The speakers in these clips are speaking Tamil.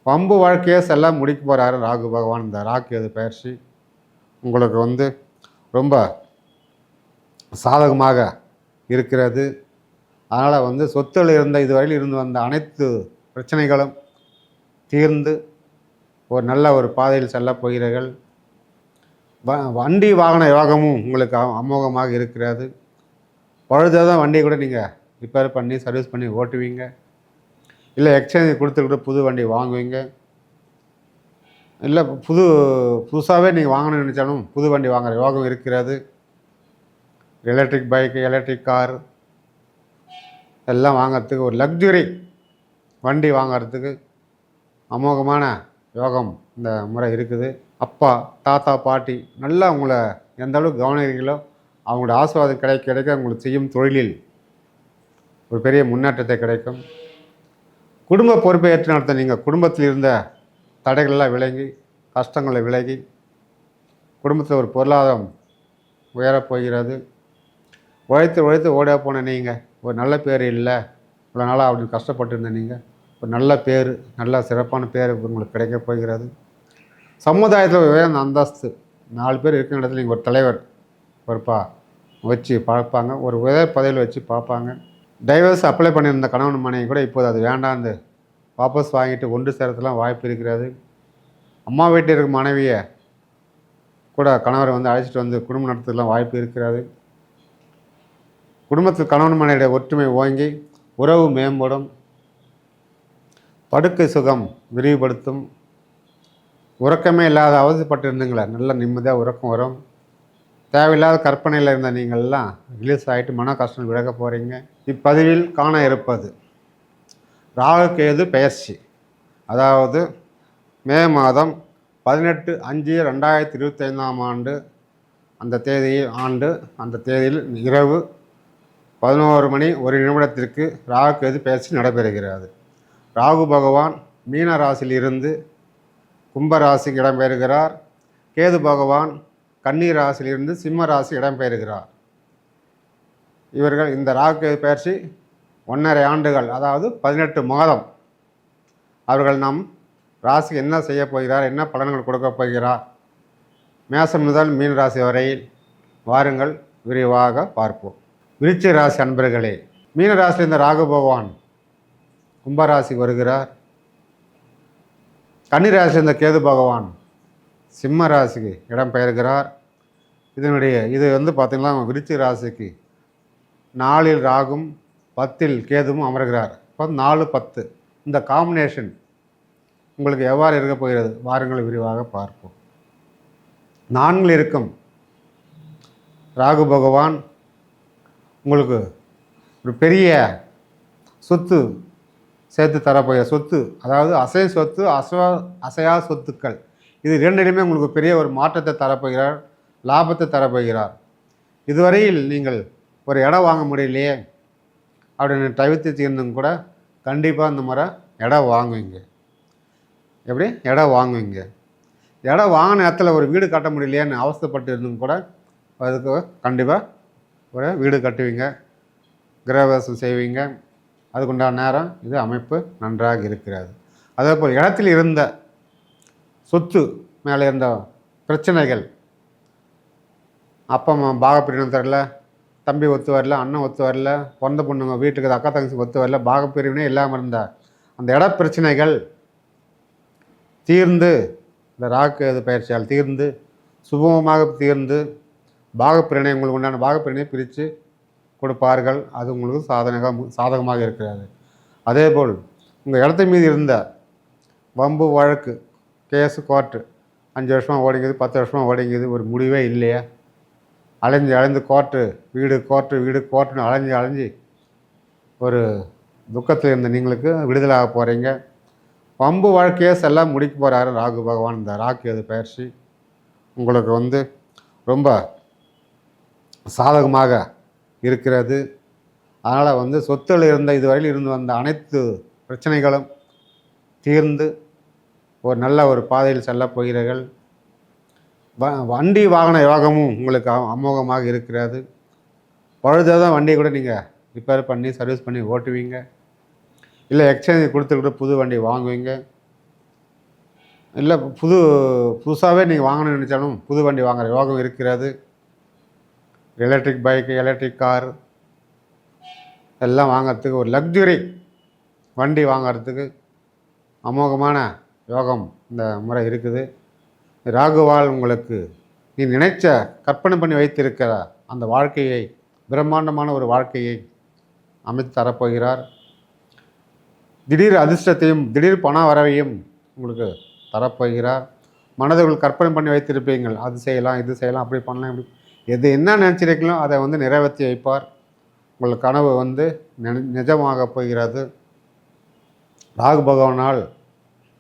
வம்பு வாழ்க்கையே செல்ல முடிக்க போகிறாரு ராகு பகவான். இந்த ராகு எது பயிற்சி உங்களுக்கு ரொம்ப சாதகமாக இருக்கிறது. அதனால் சொத்தில் இருந்த இதுவரையில் இருந்து வந்த அனைத்து பிரச்சனைகளும் தீர்ந்து ஒரு நல்ல ஒரு பாதையில் செல்லப் போகிறீர்கள். வண்டி வாகன யோகமும் உங்களுக்கு அமோகமாக இருக்கிறது. பழுதாதான் வண்டியை கூட நீங்கள் ரிப்பேர் பண்ணி சர்வீஸ் பண்ணி ஓட்டுவீங்க. இல்லை எக்ஸ்சேஞ்ச் கொடுத்துக்கிட்டு புது வண்டி வாங்குவீங்க. இல்லை புதுசாகவே நீங்கள் வாங்கணும்னு நினச்சாலும் புது வண்டி வாங்குகிற யோகம் இருக்கிறது. எலக்ட்ரிக் பைக்கு, எலக்ட்ரிக் கார் எல்லாம் வாங்கிறதுக்கு, ஒரு லக்ஸுரி வண்டி வாங்கிறதுக்கு அமோகமான யோகம் இந்த முறை இருக்குது. அப்பா, தாத்தா, பாட்டி நல்லா உங்களை எந்த அளவுக்கு கவனிக்கிறீங்களோ அவங்களோட ஆசீர்வாதம் கிடைக்க கிடைக்க உங்களுக்கு செய்யும் தொழிலில் ஒரு பெரிய முன்னேற்றத்தை கிடைக்கும். குடும்ப பொறுப்பை ஏற்று நடத்த நீங்கள் குடும்பத்தில் இருந்த தடைகளெல்லாம் விலகி, கஷ்டங்களை விலகி, குடும்பத்தில் ஒரு பொருளாதாரம் உயரப் போகிறது. உழைத்து ஓட போன நீங்கள் ஒரு நல்ல பேர் இல்லை, இவ்வளோ நாளாக அப்படின்னு கஷ்டப்பட்டு இருந்த நீங்கள் ஒரு நல்ல பேர், நல்ல சிறப்பான பேர் உங்களுக்கு கிடைக்கப் போகிறது. சமுதாயத்தில் உயர்ந்த அந்தஸ்து, 4 பேர் இருக்கிற இடத்துல நீங்கள் ஒரு தலைவர் பொறுப்பாக வச்சு பார்ப்பாங்க, ஒரு உயர் பதவியில் வச்சு பார்ப்பாங்க. டைவர்ஸ் அப்ளை பண்ணியிருந்த கணவன் மனைவி கூட இப்போது அது வேண்டாந்து வாபஸ் வாங்கிட்டு ஒன்று சேரத்துலாம் வாய்ப்பு இருக்கிறது. அம்மா வீட்டில் இருக்க மனைவியை கூட கணவரை அழைச்சிட்டு குடும்பம் நடத்துறதுலாம் வாய்ப்பு இருக்கிறது. குடும்பத்தில் கணவன் மனைவியுடைய ஒற்றுமை ஓங்கி உறவு மேம்படும். படுக்கை சுகம் விரிவுபடுத்தும். உறக்கமே இல்லாத அவதிப்பட்டு இருந்தீங்களே, நல்ல நிம்மதியாக உறக்கம் வரும். தேவையில்லாத கற்பனையில் இருந்த நீங்கள்லாம் ரிலீஸ் ஆகிட்டு மன கஷ்டம் விலக போகிறீங்க. இப்பதிவில் காண இருப்பது ராகு கேது பெயர்ச்சி. அதாவது மே மாதம் 18/5/2025 அந்த தேதியில் இரவு 11 மணி 1 நிமிடத்திற்கு ராகு கேது பெயர்ச்சி நடைபெறுகிறது. ராகு பகவான் மீன ராசியிலிருந்து கும்ப ராசிக்கு இடம்பெறுகிறார். கேது பகவான் கன்னி ராசியிலிருந்து சிம்ம ராசி இடம்பெறுகிறார். இவர்கள் இந்த ராகு கேது பெயர்ச்சி 1.5 ஆண்டுகள், அதாவது 18 மாதம் அவர்கள் நம் ராசிக்கு என்ன செய்ய போகிறார், என்ன பலன்கள் கொடுக்க போகிறார், மேசம் முதல் மீன ராசி வரையில் வாருங்கள் விரிவாக பார்ப்போம். விருச்சிக ராசி அன்பர்களே, மீன ராசியில் இந்த ராகு பகவான் கும்பராசிக்கு வருகிறார். கன்னி ராசியில் இந்த கேது பகவான் சிம்ம ராசிக்கு இடம்பெயர்கிறார். இது பார்த்திங்கன்னா விருச்சிக ராசிக்கு 4இல் ராகும் 10இல் கேதுவும் அமர்கிறார். 4-10 இந்த காம்பினேஷன் உங்களுக்கு எவ்வாறு இருக்க போகிறது வாருங்கள் விரிவாக பார்ப்போம். 4இல் இருக்கும் ராகு பகவான் உங்களுக்கு ஒரு பெரிய சொத்து சேர்த்து தரப்போகிற சொத்து, அதாவது அசை சொத்து, அசையா சொத்துக்கள், இது 2லையுமே உங்களுக்கு பெரிய ஒரு மாற்றத்தை தரப்போகிறார், லாபத்தை தரப்போகிறார். இதுவரையில் நீங்கள் ஒரு இடம் வாங்க முடியலையே அப்படின்னு தவிர்த்து தீர்ந்தும் கூட கண்டிப்பாக இந்த முறை இடம் வாங்குவீங்க. எப்படி இடம் வாங்குவீங்க? இடம் வாங்கின இடத்துல ஒரு வீடு கட்ட முடியலையேன்னு அவசரப்பட்டு இருந்தும் கூட அதுக்கு கண்டிப்பாக ஒரு வீடு கட்டுவீங்க, கிரகவாசம் செய்வீங்க. அதுக்குண்டான நேரம் இது அமைப்பு நன்றாக இருக்கிறது. அதே போல் இடத்தில் இருந்த சொத்து மேலே இருந்த பிரச்சனைகள், அப்பா அம்மா பாகப்பிரிவினை தரல, தம்பி ஒத்து வரல, அண்ணன் ஒத்து வரல, பிறந்த பொண்ணுங்க வீட்டுக்கு அக்கா தங்கச்சி ஒத்து வரல, பாகப்பிரிவினே இல்லாமல் இருந்த அந்த இட பிரச்சனைகள் தீர்ந்து, இந்த ராகு பயிற்சியால் தீர்ந்து சுபமாக தீர்ந்து பாகப்பிரிவினை உங்களுக்கு உண்டான பாகப்பிரிவினை பிரித்து கொடுப்பார்கள். அது உங்களுக்கு சாதகமாக இருக்கிறது. அதேபோல் உங்கள் இடத்து மீது இருந்த வம்பு வழக்கு, கேஸு, கோர்ட்டு 5 வருஷமாக ஓடிங்குது, 10 வருஷமாக ஓடிங்குது, ஒரு முடிவே இல்லையா, அலைஞ்சு கோர்ட்டுன்னு அலைஞ்சு ஒரு துக்கத்தில் இருந்த நீங்களுக்கு விடுதலாக போகிறீங்க. வம்பு வாழ்க்கையே செல்ல முடிக்க போகிறாரு ராகு பகவான். இந்த ராகு எது பயிற்சி உங்களுக்கு ரொம்ப சாதகமாக இருக்கிறது. அதனால் சொத்தில் இருந்த இதுவரையில் இருந்து வந்த அனைத்து பிரச்சனைகளும் தீர்ந்து ஒரு நல்ல ஒரு பாதையில் செல்லப் போகிறீர்கள். வண்டி வாகன யோகமும் உங்களுக்கு அமோகமாக இருக்கிறது. பழுதாதான் வண்டியை கூட நீங்கள் ரிப்பேர் பண்ணி சர்வீஸ் பண்ணி ஓட்டுவீங்க. இல்லை எக்ஸ்சேஞ்ச் கொடுத்துக்கிட்டு புது வண்டி வாங்குவீங்க. இல்லை புதுசாகவே நீங்கள் வாங்கணும்னு நினச்சாலும் புது வண்டி வாங்குற யோகம் இருக்கிறது. எலக்ட்ரிக் பைக்கு, எலக்ட்ரிக் கார் எல்லாம் வாங்கிறதுக்கு ஒரு லக்ஸுரி வண்டி வாங்கிறதுக்கு அமோகமான யோகம் இந்த முறை இருக்குது. ராகுவால் உங்களுக்கு நீ நினைச்ச கற்பனை பண்ணி வைத்திருக்கிற அந்த வாழ்க்கையை, பிரம்மாண்டமான ஒரு வாழ்க்கையை அமைத்து தரப்போகிறார். திடீர் அதிர்ஷ்டத்தையும் திடீர் பண வரவையும் உங்களுக்கு தரப்போகிறார். மனதுக்குள் கற்பனை பண்ணி வைத்திருப்பீங்கள், அது செய்யலாம், இது செய்யலாம், அப்படி பண்ணலாம், இப்படி எது என்ன நினச்சிருக்கீங்களோ அதை நிறைவேற்றி வைப்பார். உங்கள் கனவு நிஜமாக போகிறது. ராகு பகவானால்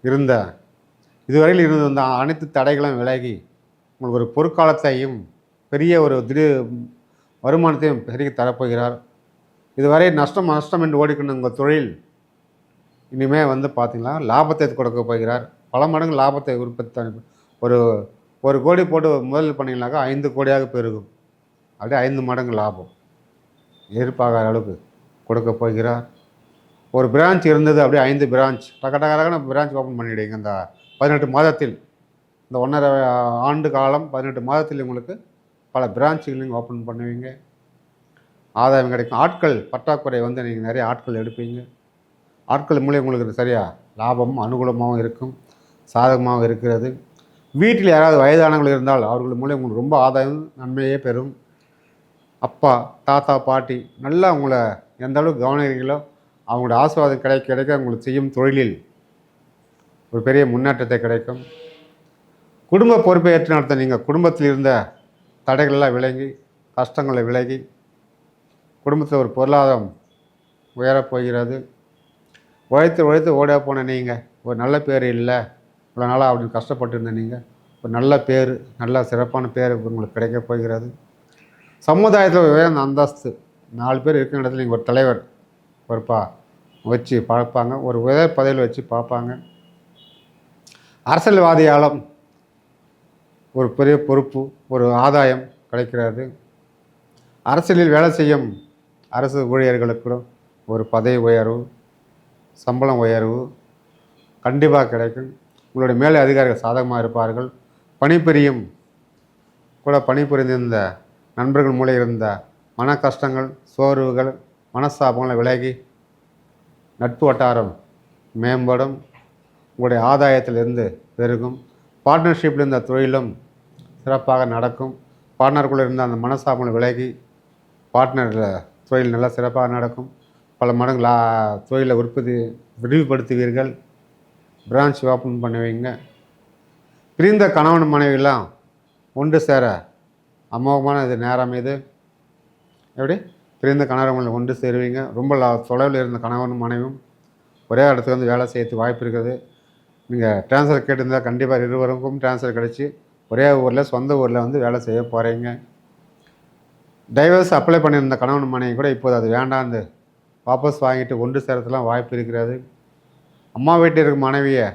இருந்த இதுவரையில் இருந்த அனைத்து தடைகளும் விலகி உங்களுக்கு ஒரு பொற்காலத்தையும் பெரிய ஒரு திடீர் வருமானத்தையும் பெருகி தரப்போகிறார். இதுவரை நஷ்டம் என்று ஓடிக்கொண்டு உங்கள் தொழில் இனிமேல் பார்த்தீங்கன்னா லாபத்தை கொடுக்க போகிறார். பல மடங்கு லாபத்தை உற்பத்தி ஒரு கோடி போட்டு முதல் பண்ணிங்கனாக்கா 5 கோடியாக பெருகும். அப்படியே 5 மடங்கு லாபம் எதிர்பார்க்காத அளவுக்கு கொடுக்க போகிறார். ஒரு பிரான்ச் இருந்தது, அப்படியே 5 பிரான்ச் டக்கடக்காக பிரான்ச் ஓப்பன் பண்ணிவிடுங்க. இந்த 18 மாதத்தில், இந்த 1.5 ஆண்டு காலம் 18 மாதத்தில் உங்களுக்கு பல பிரான்ச்சுகளையும் ஓப்பன் பண்ணுவீங்க. ஆதாயம் கிடைக்கும். ஆட்கள் பற்றாக்குறை நீங்கள் நிறைய ஆட்கள் எடுப்பீங்க. ஆட்கள் மூலியம் உங்களுக்கு சரியாக லாபமும் அனுகூலமாகவும் இருக்கும், சாதகமாகவும் இருக்கிறது. வீட்டில் யாராவது வயதானவர்கள் இருந்தால் அவர்கள் மூலியம் உங்களுக்கு ரொம்ப ஆதாயம் நன்மையே பெறும். அப்பா, தாத்தா, பாட்டி நல்லா உங்களை எந்த அளவுக்கு கவனிக்கிறீங்களோ அவங்களோட ஆசீர்வாதம் கிடைக்க உங்களுக்கு செய்யும் தொழிலில் ஒரு பெரிய முன்னேற்றத்தை கிடைக்கும். குடும்ப பொறுப்பை ஏற்று நடத்த நீங்கள் குடும்பத்தில் இருந்த தடைகளெல்லாம் விலகி, கஷ்டங்களை விலகி, குடும்பத்தில் ஒரு பொருளாதாரம் உயரப்போகிறது. உழைத்து ஓட போன நீங்கள் ஒரு நல்ல பேர் இல்லை, இவ்வளோ நாளாக அப்படின்னு கஷ்டப்பட்டு இருந்த நீங்கள் ஒரு நல்ல பேர், நல்ல சிறப்பான பேர் உங்களுக்கு கிடைக்க போகிறது. சமுதாயத்தில் உயர்ந்த அந்தஸ்து, 4 பேர் இருக்கிற இடத்துல நீங்கள் ஒரு தலைவர் வச்சு பார்ப்பாங்க, ஒரு உயர் பதவியில் வச்சு பார்ப்பாங்க. அரசியல்வாதியாலும் ஒரு பெரிய பொறுப்பு, ஒரு ஆதாயம் கிடைக்கிறது. அரசியலில் வேலை செய்யும் அரசு ஊழியர்களுக்கு ஒரு பதவி உயர்வு, சம்பளம் உயர்வு கண்டிப்பாக கிடைக்கும். உங்களுடைய மேலே அதிகாரிகள் சாதகமாக இருப்பார்கள். பணிபுரிந்திருந்த நண்பர்கள் மூலம் இருந்த மன கஷ்டங்கள், சோர்வுகள், மனஸ்தாபங்களை விலகி நட்பு வட்டாரம் மேம்படும். உங்களுடைய ஆதாயத்திலிருந்து பெருகும். பார்ட்னர்ஷிப்பில் இருந்த தொழிலும் சிறப்பாக நடக்கும். பார்ட்னருக்குள்ளே இருந்த அந்த மனஸ்தாபங்களை விலகி பார்ட்னரில் தொழில் நல்லா சிறப்பாக நடக்கும். பல மடங்கு தொழிலை விரிவுபடுத்துவீர்கள். பிரான்ச் ஓப்பன் பண்ணுவீங்க. பிரிந்த கணவன் மனைவியெல்லாம் ஒன்று சேர அமோகமான இது நேரம். இது எப்படி பிரிந்த கணவன் ஒன்று சேருவீங்க. ரொம்ப தொலைவில் இருந்த கணவனும் மனைவியும் ஒரே இடத்துக்கு வேலை செய்யறதுக்கு வாய்ப்பு இருக்குது. நீங்கள் ட்ரான்ஸ்ஃபர் கேட்டிருந்தால் கண்டிப்பாக இருவருக்கும் ட்ரான்ஸ்ஃபர் கிடச்சி ஒரே ஊரில், சொந்த ஊரில் வேலை செய்ய போகிறீங்க. டைவர்ஸ் அப்ளை பண்ணியிருந்த கணவன் மனைவி கூட இப்போது அது வேண்டான்னு வாபஸ் வாங்கிட்டு ஒன்று சேரத்துலாம் வாய்ப்பு இருக்கிறது. அம்மா வீட்டில் இருக்க மனைவியை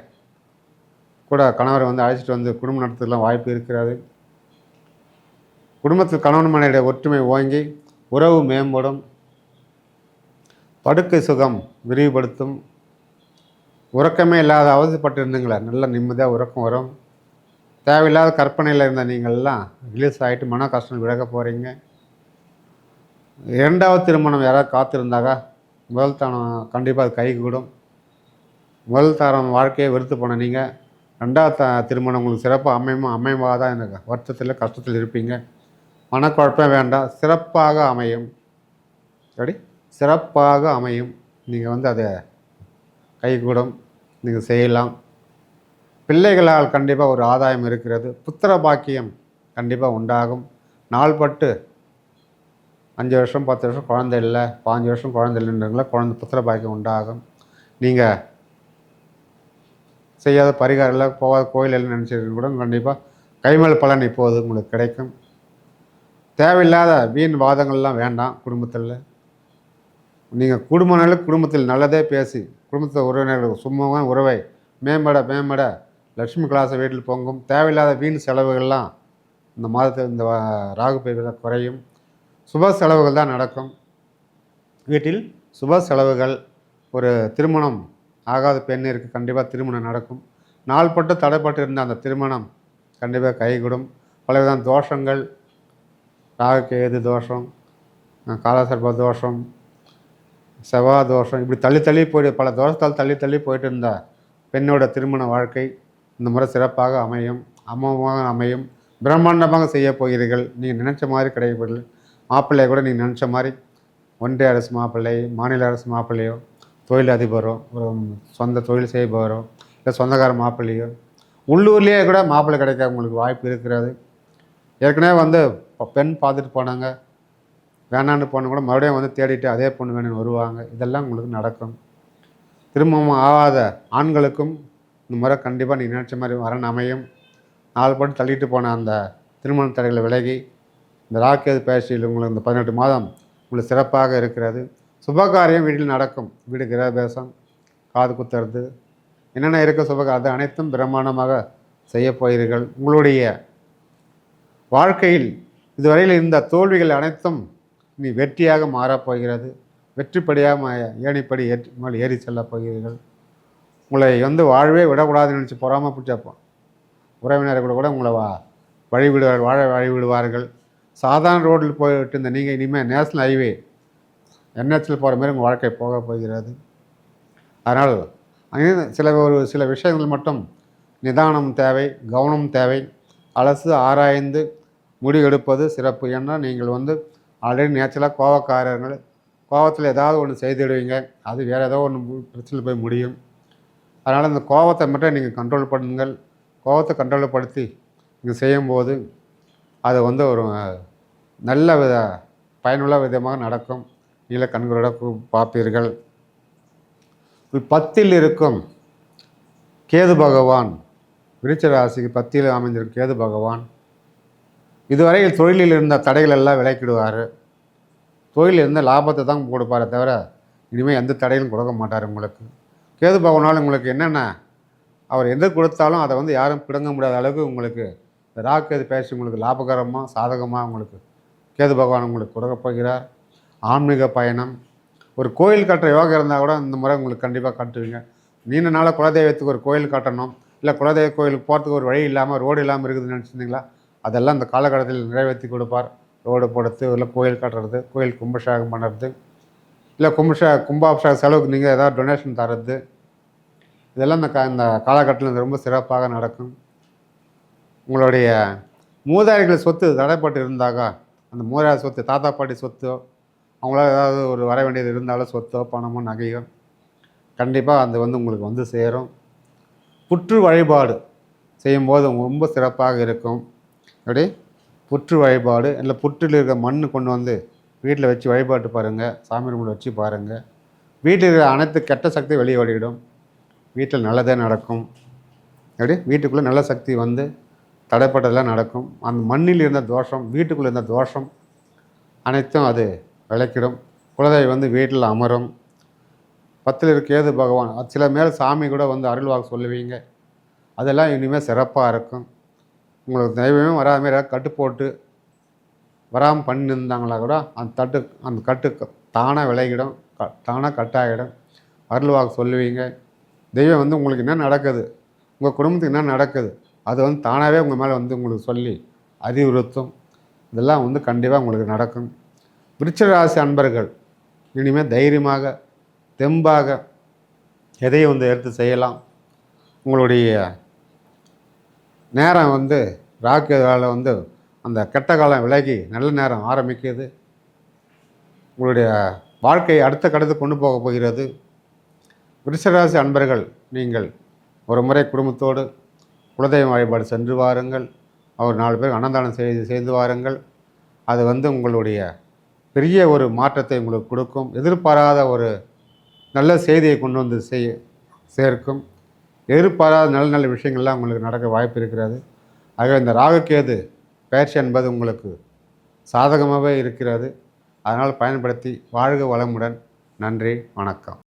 கூட கணவரை அழைச்சிட்டு குடும்பம் நடத்துறதுலாம் வாய்ப்பு இருக்கிறது. குடும்பத்தில் கணவன் மனைவியுடைய ஒற்றுமை ஓங்கி உறவு மேம்படும். படுக்கை சுகம் விரிவுபடுத்தும். உறக்கமே இல்லாத அவதிப்பட்டு இருந்தீங்களே, நல்ல நிம்மதியாக உறக்கம் வரும். தேவையில்லாத கற்பனையில் இருந்த நீங்கள்லாம் ரிலீஸ் ஆகிட்டு மன கஷ்டம் விலக போகிறீங்க. 2வது திருமணம் யாராவது காத்திருந்தாக்கா முதல் தாரம் கண்டிப்பாக அது கை கூடும். முதல் தாரம் வாழ்க்கையை வெறுத்து போன நீங்கள் 2வது திருமணம் உங்களுக்கு சிறப்பாக அமைவாதான் எனக்கு வருத்தத்தில் கஷ்டத்தில் இருப்பீங்க. மனக்குழப்பம் வேண்டாம், சிறப்பாக அமையும். எப்படி சிறப்பாக அமையும். நீங்கள் அதை கைகூடும், நீங்கள் செய்யலாம். பிள்ளைகளால் கண்டிப்பாக ஒரு ஆதாயம் இருக்கிறது. புத்திர பாக்கியம் கண்டிப்பாக உண்டாகும். நாள்பட்டு 5 வருஷம் 10 வருஷம் குழந்தை இல்லை, 5 வருஷம் குழந்தை இல்லைன்றவங்கள புத்திர பாக்கியம் உண்டாகும். நீங்கள் செய்யாத பரிகாரம் இல்லை, போகாத கோயில் இல்லை நினச்சிருக்க கூட கண்டிப்பாக கைமேல் பலன் இப்போது உங்களுக்கு கிடைக்கும். தேவையில்லாத வீண் வாதங்கள்லாம் வேண்டாம். குடும்பத்தில் நீங்கள் குடும்பத்தில் நல்லதே பேசி குடும்பத்தில் உறவினர்கள் சும்மா உறவை மேம்பட லட்சுமி கலாச வீட்டில் பொங்கும். தேவையில்லாத வீண் செலவுகள்லாம் இந்த மாதத்தில் இந்த ராகு பெயர்வில் குறையும். சுப செலவுகள் தான் நடக்கும். வீட்டில் சுப செலவுகள். ஒரு திருமணம் ஆகாத பெண்ணிற்கு கண்டிப்பாக திருமணம் நடக்கும். நாள்பட்டு தடைப்பட்டு இருந்த அந்த திருமணம் கண்டிப்பாக கைகூடும். பலவிதமான தோஷங்கள், ராகுகேது தோஷம், காலசர்ப்ப தோஷம், செவ்வாய் தோஷம், இப்படி தள்ளி தள்ளி போய்ட்டு பல தோஷத்தால் தள்ளி தள்ளி போயிட்டு இருந்த பெண்ணோட திருமண வாழ்க்கை இந்த முறை சிறப்பாக அமையும், அமோகமாக அமையும். பிரம்மாண்டமாக செய்ய போகிறீர்கள். நீங்கள் நினச்ச மாதிரி கிடைக்கப்படல. மாப்பிள்ளையை கூட நீங்கள் நினச்ச மாதிரி ஒன்றிய அரசு மாப்பிள்ளை, மாநில அரசு மாப்பிள்ளையோ, தொழில் அதிபரோ, ஒரு சொந்த தொழில் செய்பவரோ, இல்லை சொந்தக்கார மாப்பிள்ளையோ, உள்ளூர்லேயே கூட மாப்பிள்ளை கிடைக்க உங்களுக்கு வாய்ப்பு இருக்கிறது. ஏற்கனவே வந்து பெண் பார்த்துட்டு போனாங்க, வேணான்னு பொண்ணு கூட மறுபடியும் வந்து தேடிட்டு அதே பொண்ணு வேணும்னு வருவாங்க. இதெல்லாம் உங்களுக்கு நடக்கும். திருமணம் ஆகாத ஆண்களுக்கும் இந்த முறை கண்டிப்பாக நீங்கள் நினச்ச மாதிரி வரன் அமையும். நாலு பட்டு தள்ளிட்டு போன அந்த திருமண தடைகளை விலகி இந்த ராக்கேது பயிற்சியில் உங்களுக்கு இந்த 18 மாதம் உங்களுக்கு சிறப்பாக இருக்கிறது. சுபகாரியம் வீட்டில் நடக்கும். வீடு கிரகதேசம், காது குத்துறது, என்னென்ன இருக்க சுபகாரம் அனைத்தும் பிரம்மாண்டமாக செய்ய போகிறீர்கள். உங்களுடைய வாழ்க்கையில் இதுவரையில் இந்த தோல்விகள் அனைத்தும் நீ வெற்றியாக மாறப்போகிறது. வெற்றிப்படியாக ஏணிப்படி மேல் ஏறி செல்லப் போகிறீர்கள். உங்களை வந்து வாழ்வே விடக்கூடாதுன்னு நினச்சி பொறாமல் பிடிச்சப்போம் உறவினர்கள் கூட உங்களை வாழ வழிவிடுவார்கள். சாதாரண ரோட்டில் போயிட்டு இருந்த நீங்கள் இனிமேல் நேஷ்னல் ஹைவே என்ஹெச்சில் போகிற மாதிரி உங்கள் வாழ்க்கை போக போகிறது. அதனால் சில விஷயங்கள் மட்டும் நிதானம் தேவை, கவனம் தேவை. அலசு ஆராய்ந்து முடிவெடுப்பது சிறப்பு. ஏன்னா நீங்கள் வந்து ஆல்ரெடி நேச்சுரலாக கோவக்காரர்கள், கோவத்தில் ஏதாவது ஒன்று செய்துடுவீங்க. அது வேறு ஏதோ ஒன்று பிரச்சனை போய் முடியும். அதனால் இந்த கோவத்தை மட்டும் நீங்கள் கண்ட்ரோல் பண்ணுங்கள். கோவத்தை கண்ட்ரோல் படுத்தி நீங்கள் செய்யும்போது அது வந்து ஒரு நல்ல பயனுள்ள விதமாக நடக்கும். நீல கண்களோட பார்ப்பீர்கள். 10ல் இருக்கும் கேது பகவான், விருச்சிக ராசிக்கு 10ல் அமைந்திருக்கும் கேது பகவான் இதுவரையில் தொழிலில் இருந்த தடைகள் எல்லாம் விலக்கிடுவார். தொழிலில் இருந்த லாபத்தை தான் கொடுப்பாரே தவிர இனிமேல் எந்த தடையிலும் கொடுக்க மாட்டார் உங்களுக்கு. கேது பகவானால் உங்களுக்கு என்னென்ன அவர் எந்த கொடுத்தாலும் அதை வந்து யாரும் பிடுங்க முடியாத அளவுக்கு உங்களுக்கு ராக்கேது பேசி உங்களுக்கு லாபகரமாக சாதகமாக உங்களுக்கு கேது பகவான் உங்களுக்கு கொடுக்க போகிறார். ஆன்மீக பயணம், ஒரு கோயில் கட்டுற யோகம் இருந்தால் கூட இந்த முறை உங்களுக்கு கண்டிப்பாக கட்டுவீங்க. நீண்ட நாளாக குலதெய்வத்துக்கு ஒரு கோயில் கட்டணும், இல்லை குலதெய்வ கோயிலுக்கு போகிறதுக்கு ஒரு வழி இல்லாமல் ரோடு இல்லாமல் இருக்குதுன்னு நினச்சிருந்தீங்களா, அதெல்லாம் இந்த காலகட்டத்தில் நிறைவேற்றி கொடுப்பார். ரோடு போடுறது, இல்லை கோயில் கட்டுறது, கோயில் கும்பாபிஷேகம் பண்ணுறது, இல்லை கும்பாபிஷேக செலவுக்கு நீங்கள் ஏதாவது டொனேஷன் தர்றது, இதெல்லாம் இந்த காலகட்டத்தில் ரொம்ப சிறப்பாக நடக்கும். உங்களுடைய மூதாதைகள் சொத்து தடைப்பட்டு இருந்தாங்க, அந்த மூதாதை சொத்து, தாத்தா பாட்டி சொத்தோ, அவங்களால ஏதாவது ஒரு வர வேண்டியது இருந்தாலும் சொத்தோ பணமோ நகையோ கண்டிப்பாக அது வந்து உங்களுக்கு வந்து சேரும். புற்று வழிபாடு செய்யும்போது ரொம்ப சிறப்பாக இருக்கும். அப்படி புற்று வழிபாடு, இல்லை புற்றில் இருக்கிற மண் கொண்டு வந்து வீட்டில் வச்சு வழிபாட்டு பாருங்கள். சாமி ரூமில் வச்சு பாருங்கள். வீட்டில் இருக்கிற அனைத்து கெட்ட சக்தி வெளியே ஓடிவிடும். வீட்டில் நல்லதே நடக்கும். அப்படி வீட்டுக்குள்ளே நல்ல சக்தி வந்து தடைப்பட்டதெல்லாம் நடக்கும். அந்த மண்ணில் இருந்த தோஷம், வீட்டுக்குள்ளே இருந்த தோஷம் அனைத்தும் அது விளக்கிடும். குலதெய்வம் வந்து வீட்டில் அமரும். 10ல் இருக்க கேது பகவான், சில மேல் சாமி கூட வந்து அருள்வாக்கு சொல்லுவீங்க. அதெல்லாம் இனிமேல் சிறப்பாக இருக்கும். உங்களுக்கு தெய்வமே வராத மாதிரி ஏதாவது கட்டு போட்டு வராமல் பண்ணியிருந்தாங்களா கூட அந்த கட்டு தானாக விலகிடும், தானாக கட்டாகிடும். அருள்வாக்கு சொல்லுவீங்க. தெய்வம் வந்து உங்களுக்கு என்ன நடக்குது, உங்கள் குடும்பத்துக்கு என்ன நடக்குது, அது வந்து தானாகவே உங்கள் மேலே வந்து உங்களுக்கு சொல்லி அறிவுறுத்தும். இதெல்லாம் வந்து கண்டிப்பாக உங்களுக்கு நடக்கும். விருச்சிக ராசி அன்பர்கள் இனிமேல் தைரியமாக தெம்பாக எதையும் வந்து எடுத்து செய்யலாம். உங்களுடைய நேரம் வந்து ராக்கு காலம் வந்து அந்த கெட்ட காலம் விலகி நல்ல நேரம் ஆரம்பிக்குது. உங்களுடைய வாழ்க்கையை அடுத்த கடத்துக்கு கொண்டு போக போகிறது. விருச்சிக ராசி அன்பர்கள் நீங்கள் ஒரு முறை குடும்பத்தோடு குலதெய்வ வழிபாடு சென்று வாருங்கள். அவர் 4 பேர் அன்னதானம் செய்து வாருங்கள். அது வந்து உங்களுடைய பெரிய ஒரு மாற்றத்தை உங்களுக்கு கொடுக்கும். எதிர்பாராத ஒரு நல்ல செய்தியை கொண்டு வந்து சேர்க்கும். எதிர்பாராத நல்ல நல்ல விஷயங்கள்லாம் உங்களுக்கு நடக்க வாய்ப்பு இருக்கிறது. ஆகவே இந்த ராகுகேது பயிற்சி என்பது உங்களுக்கு சாதகமாகவே இருக்கிறது. அதனால் பயன்படுத்தி வாழ்க வளமுடன். நன்றி, வணக்கம்.